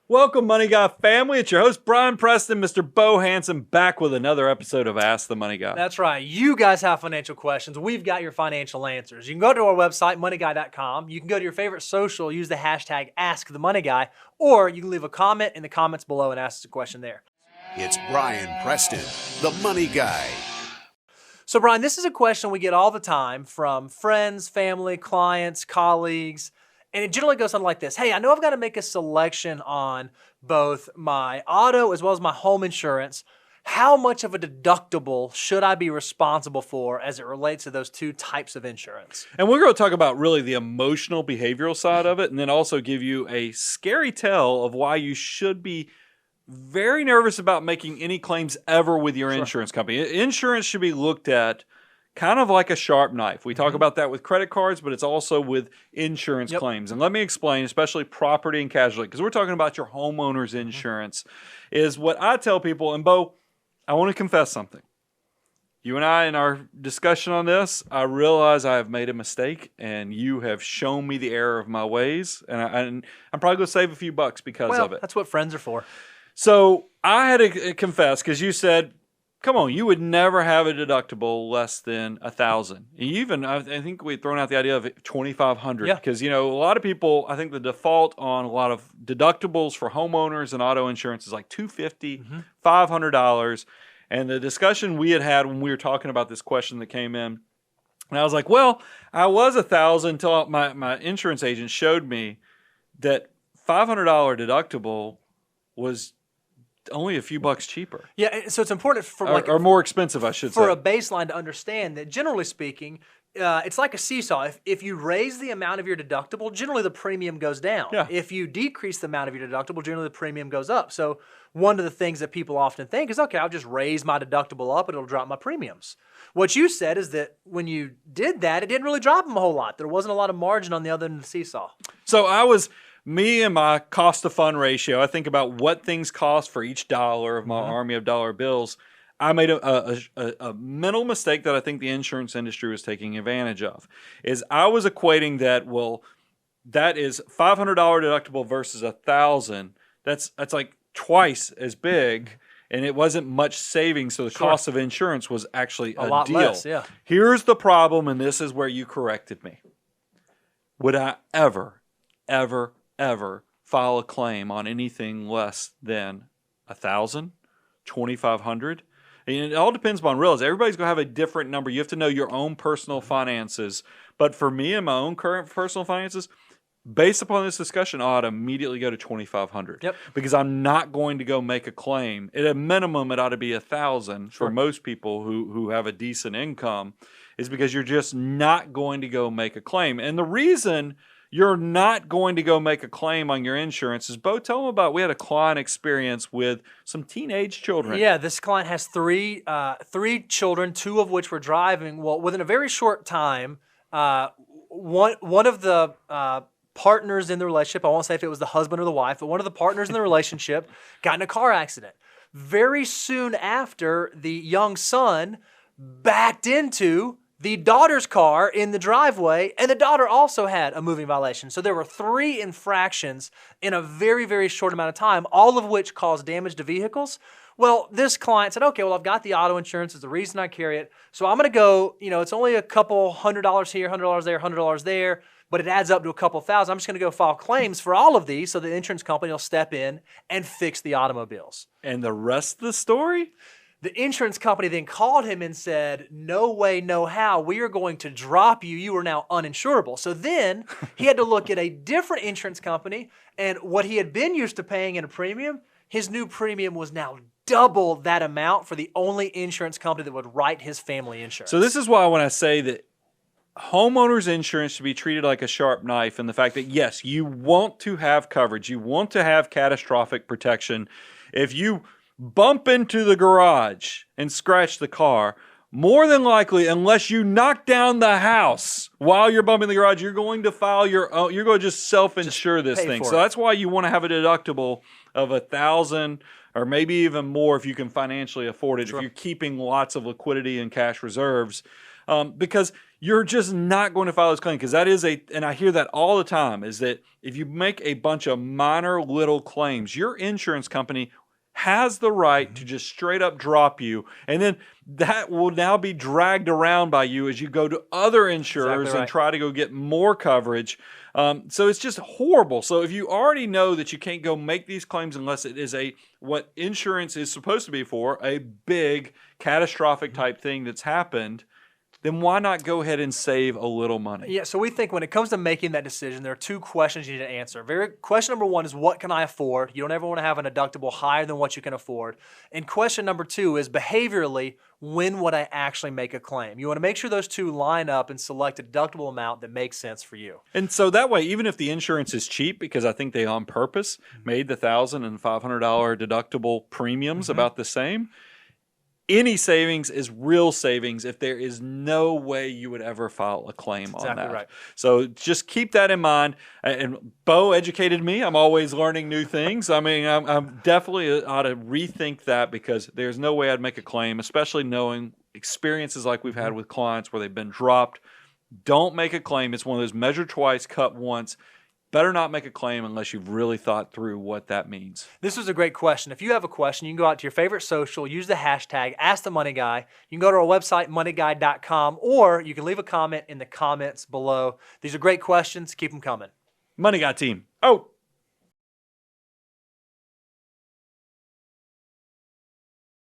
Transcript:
Welcome, Money Guy family. It's your host, Brian Preston, Mr. Bo Hansen, back with another episode of Ask the Money Guy. That's right. You guys have financial questions. We've got your financial answers. You can go to our website, moneyguy.com. You can go to your favorite social, use the hashtag AskTheMoneyGuy, or you can leave a comment in the comments below and ask us a question there. It's Brian Preston, the Money Guy. So, Brian, this is a question we get all the time from friends, family, clients, colleagues. And it generally goes something like this. Hey, I know I've got to make a selection on both my auto as well as my home insurance. How much of a deductible should I be responsible for as it relates to those two types of insurance? And we're going to talk about really the emotional behavioral side of it, and then also give you a scary tale of why you should be very nervous about making any claims ever with your insurance company. Insurance should be looked at kind of like a sharp knife. We talk about that with credit cards, but it's also with insurance claims. And let me explain, especially property and casualty, because we're talking about your homeowner's insurance, is what I tell people. And Bo, I want to confess something. You and I, in our discussion on this, I realize I have made a mistake, and you have shown me the error of my ways. And I'm probably going to save a few bucks because of it. That's what friends are for. So I had to confess, because you said, come on, you would never have a deductible less than $1,000. Even, I think we'd thrown out the idea of $2,500 because, a lot of people, I think the default on a lot of deductibles for homeowners and auto insurance is like $250, $500. And the discussion we had when we were talking about this question that came in, and I was like, well, I was $1,000 until my insurance agent showed me that $500 deductible was only a few bucks cheaper. Yeah, so it's important for or more expensive, I should say. For a baseline to understand that, generally speaking, it's like a seesaw. If you raise the amount of your deductible, generally the premium goes down. Yeah. If you decrease the amount of your deductible, generally the premium goes up. So one of the things that people often think is, okay, I'll just raise my deductible up and it'll drop my premiums. What you said is that when you did that, it didn't really drop them a whole lot. There wasn't a lot of margin on the other end of the seesaw. So me and my cost to fund ratio, I think about what things cost for each dollar of my army of dollar bills. I made a mental mistake that I think the insurance industry was taking advantage of. Is I was equating that, well, that is $500 deductible versus $1,000. That's like twice as big, and it wasn't much savings, so the cost of insurance was actually a lot deal. less, yeah. Here's the problem, and this is where you corrected me. Would I ever file a claim on anything less than $1,000, $2,500? And it all depends upon realize everybody's going to have a different number. You have to know your own personal finances. But for me and my own current personal finances, based upon this discussion, I ought to immediately go to $2,500. Yep. Because I'm not going to go make a claim. At a minimum, it ought to be $1,000 for most people who have a decent income, is because you're just not going to go make a claim. And the reason you're not going to go make a claim on your insurance is, Bo, tell them about, we had a client experience with some teenage children. Yeah, this client has three children, two of which were driving. Well, within a very short time, one of the partners in the relationship, I won't say if it was the husband or the wife, but one of the partners in the relationship got in a car accident. Very soon after, the young son backed into the daughter's car in the driveway, and the daughter also had a moving violation. So there were 3 infractions in a very, very short amount of time, all of which caused damage to vehicles. Well, this client said, okay, well, I've got the auto insurance. It's the reason I carry it. So I'm going to go, it's only a couple $100 here, $100 there, $100 there, but it adds up to a couple thousand. I'm just going to go file claims for all of these so the insurance company will step in and fix the automobiles. And the rest of the story? The insurance company then called him and said, no way, no how, we are going to drop you. You are now uninsurable. So then he had to look at a different insurance company, and what he had been used to paying in a premium, his new premium was now double that amount for the only insurance company that would write his family insurance. So this is why when I say that homeowners insurance should be treated like a sharp knife, and the fact that, yes, you want to have coverage, you want to have catastrophic protection. If you bump into the garage and scratch the car, more than likely, unless you knock down the house while you're bumping the garage, you're going to file your own, you're going to just self-insure this thing. So that's why you want to have a deductible of $1,000 or maybe even more if you can financially afford it, if you're keeping lots of liquidity and cash reserves. Because you're just not going to file this claim because that is and I hear that all the time, is that if you make a bunch of minor little claims, your insurance company has the right to just straight up drop you. And then that will now be dragged around by you as you go to other insurers and try to go get more coverage. So it's just horrible. So if you already know that you can't go make these claims unless it is what insurance is supposed to be for, a big catastrophic type thing that's happened, then why not go ahead and save a little money? Yeah, so we think when it comes to making that decision, there are two questions you need to answer. Question number one is, what can I afford? You don't ever want to have a deductible higher than what you can afford. And question number two is, behaviorally, when would I actually make a claim? You want to make sure those two line up and select a deductible amount that makes sense for you. And so that way, even if the insurance is cheap, because I think they on purpose made the $1,000 and $500 deductible premiums about the same, any savings is real savings if there is no way you would ever file a claim on that. Right. So just keep that in mind. And Bo educated me. I'm always learning new things. I mean, I'm definitely ought to rethink that, because there's no way I'd make a claim, especially knowing experiences like we've had with clients where they've been dropped. Don't make a claim. It's one of those measure twice, cut once. Better not make a claim unless you've really thought through what that means. This was a great question. If you have a question, you can go out to your favorite social, use the hashtag #AskTheMoneyGuy. You can go to our website, moneyguy.com, or you can leave a comment in the comments below. These are great questions. Keep them coming. Money Guy team. Oh.